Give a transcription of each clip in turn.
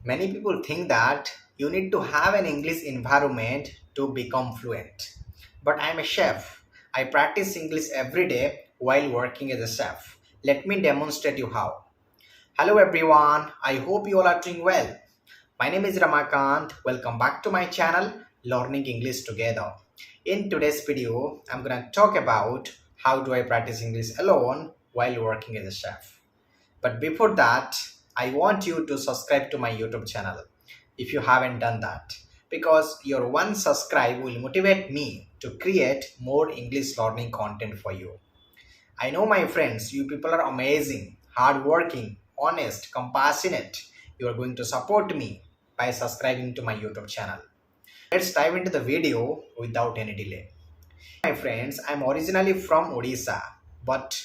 Many people think that you need to have an English environment to become fluent. But I'm a chef. I practice English every day while working as a chef. Let me demonstrate you how. Hello everyone. I hope you all are doing well. My name is Ramakant. Welcome back to my channel Learning English Together. In today's video, I'm going to talk about how do I practice English alone while working as a chef. But before that, I want you to subscribe to my YouTube channel if you haven't done that, because your one subscribe will motivate me to create more English learning content for you. I know my friends, you people are amazing, hardworking, honest, compassionate. You are going to support me by subscribing to my YouTube channel. Let's dive into the video without any delay. My friends, I'm originally from Odisha, but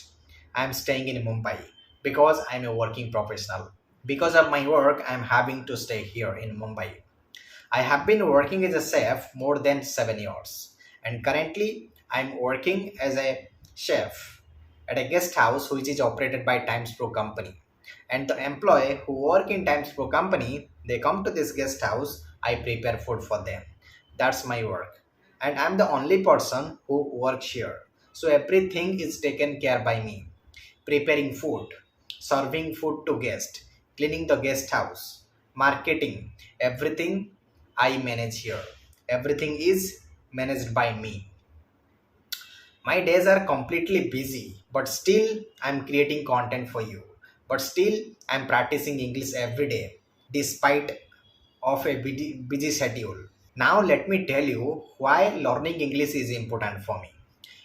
I'm staying in Mumbai because I'm a working professional. Because of my work, I'm having to stay here in Mumbai. I have been working as a chef more than 7 years, and currently I'm working as a chef at a guest house which is operated by Times Pro company. And the employee who work in Times Pro company, they come to this guest house, I prepare food for them. That's my work. And I'm the only person who works here. So everything is taken care by me. Preparing food, serving food to guests, cleaning the guest house, marketing, everything I manage here. Everything is managed by me. My days are completely busy, but still I'm creating content for you. But still I'm practicing English every day despite of a busy schedule. Now let me tell you why learning English is important for me.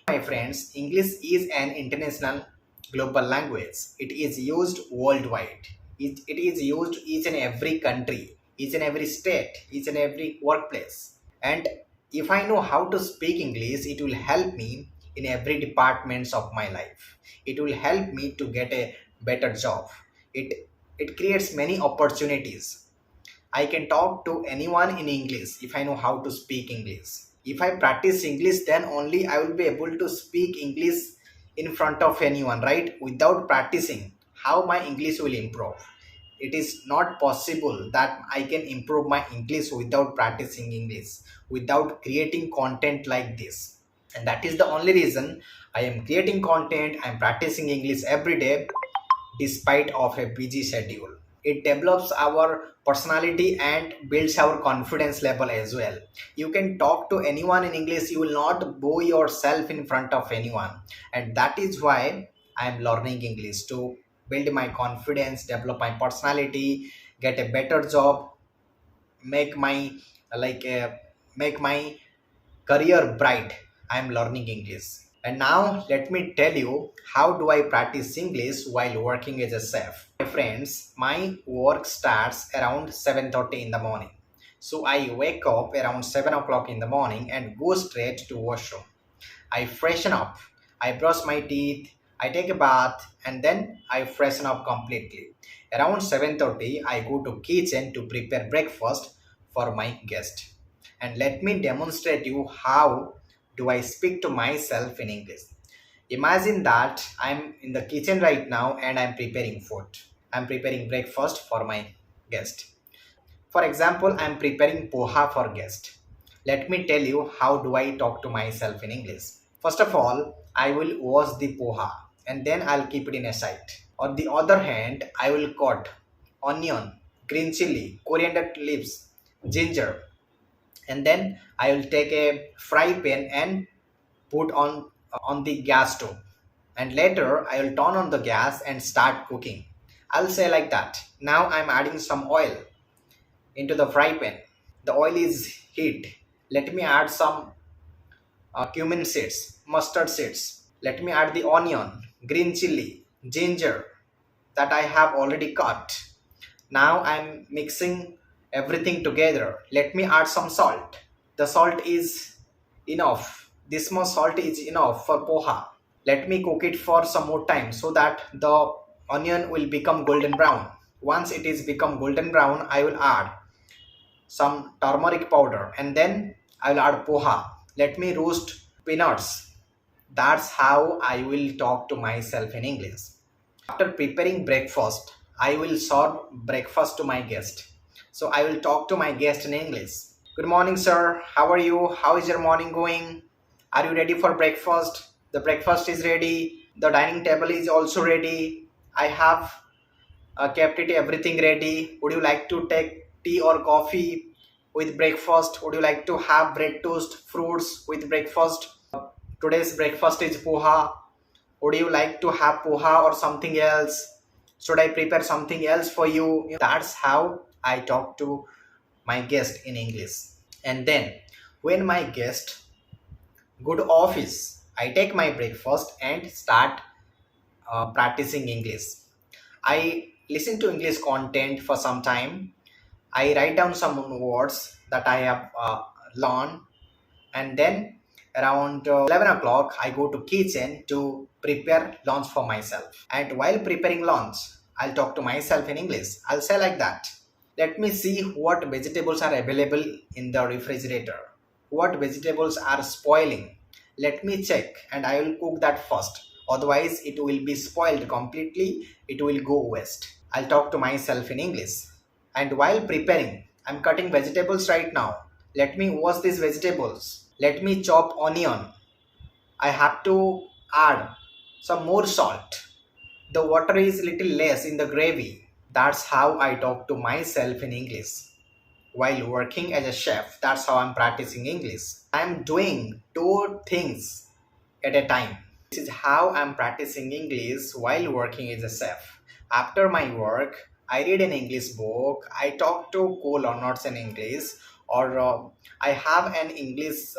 My friends, English is an international global language. It is used worldwide. It is used each and every country, each and every state, each and every workplace. And if I know how to speak English, it will help me in every departments of my life. It will help me to get a better job. It creates many opportunities. I can talk to anyone in English if I know how to speak English. If I practice English, then only I will be able to speak English in front of anyone, right? Without practicing, how my English will improve? It is not possible that I can improve my English without practicing English, without creating content like this. And that is the only reason I am creating content. I'm practicing English every day despite of a busy schedule. It develops our personality and builds our confidence level as well. You can talk to anyone in English, you will not bore yourself in front of anyone. And that is why I am learning English to build my confidence, develop my personality, get a better job, make my like make my career bright. I am learning English. And now let me tell you how do I practice English while working as a chef. My friends, my work starts around 7:30 in the morning. So I wake up around 7 o'clock in the morning and go straight to washroom. I freshen up, I brush my teeth, I take a bath, and then I freshen up completely. Around 7:30 I go to kitchen to prepare breakfast for my guest. And let me demonstrate you how do I speak to myself in English. Imagine that I'm in the kitchen right now and I'm preparing food. I'm preparing breakfast for my guest. For example, I'm preparing poha for guest. Let me tell you how do I talk to myself in English. First of all, I will wash the poha and then I'll keep it in a side. On the other hand, I will cut onion, green chili, coriander leaves, ginger, and then I will take a fry pan and put on the gas stove, and later I will turn on the gas and start cooking. I'll say like that. Now I'm adding some oil into the fry pan. The oil is heat. Let me add some cumin seeds, mustard seeds. Let me add the onion, green chili, ginger that I have already cut. Now I'm mixing everything together. Let me add some salt. The salt is enough. This much salt is enough for poha. Let me cook it for some more time so that the onion will become golden brown. Once it is become golden brown, I will add some turmeric powder and then I will add poha. Let me roast peanuts. That's how I will talk to myself in English. After preparing breakfast, I will serve breakfast to my guest. So I will talk to my guest in English. Good morning, sir. How are you? How is your morning going? Are you ready for breakfast? The breakfast is ready. The dining table is also ready. I have kept it everything ready. Would you like to take tea or coffee with breakfast? Would you like to have bread toast, fruits with breakfast? Today's breakfast is poha. Would you like to have poha or something else? Should I prepare something else for you? That's how I talk to my guest in English. And then when my guest go to office, I take my breakfast and start practicing English. I listen to English content for some time. I write down some words that I have learned, and then around 11 o'clock I go to kitchen to prepare lunch for myself. And while preparing lunch, I'll talk to myself in English. I'll say like that: let me see what vegetables are available in the refrigerator, what vegetables are spoiling. Let me check and I will cook that first, otherwise it will be spoiled completely, it will go waste. I'll talk to myself in English. And while preparing, I'm cutting vegetables right now. Let me wash these vegetables. Let me chop onion. I have to add some more salt. The water is little less in the gravy. That's how I talk to myself in English. While working as a chef, that's how I'm practicing English. I'm doing two things at a time. This is how I'm practicing English while working as a chef. After my work, I read an English book, I talk to co-learners in English, or I have an English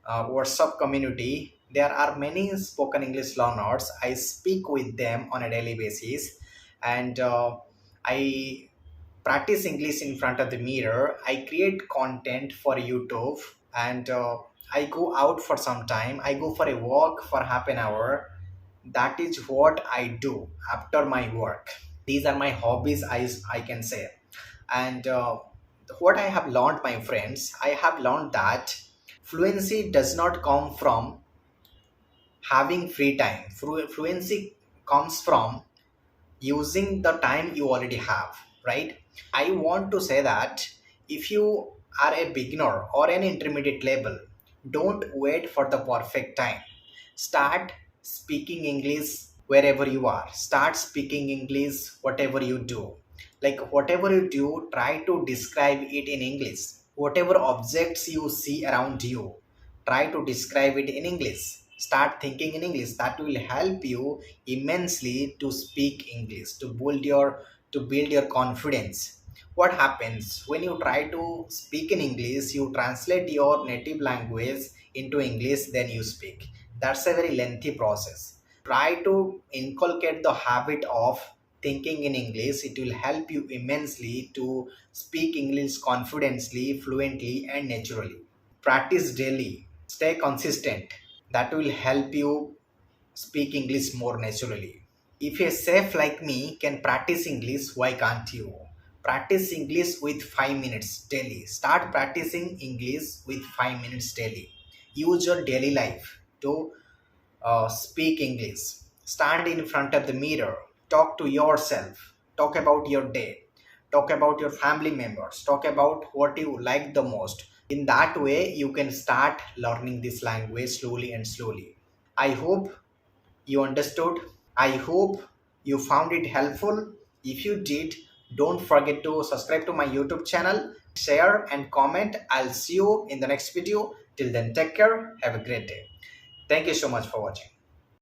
WhatsApp community. There are many spoken English learners. I speak with them on a daily basis, and I practice English in front of the mirror. I create content for YouTube, and I go out for some time. I go for a walk for half an hour. That is what I do after my work. These are my hobbies, I can say. And what I have learned, my friends, I have learned that fluency does not come from having free time. Fluency comes from using the time you already have, right? I want to say that if you are a beginner or an intermediate level, don't wait for the perfect time. Start speaking English wherever you are. Start speaking English whatever you do. Like whatever you do, try to describe it in English. Whatever objects you see around you, try to describe it in English. Start thinking in English. That will help you immensely to speak English, to build your confidence. What happens when you try to speak in English? You translate your native language into English, then you speak. That's a very lengthy process. Try to inculcate the habit of thinking in English. It will help you immensely to speak English confidently, fluently, and naturally. Practice daily. Stay consistent. That will help you speak English more naturally. If a chef like me can practice English, why can't you? Practice English with 5 minutes daily. Start practicing English with 5 minutes daily. Use your daily life to speak English. Stand in front of the mirror. Talk to yourself. Talk about your day. Talk about your family members. Talk about what you like the most. In that way, you can start learning this language slowly and slowly. I hope you understood. I hope you found it helpful. If you did, don't forget to subscribe to my YouTube channel, share and comment. I'll see you in the next video. Till then, take care. Have a great day. Thank you so much for watching.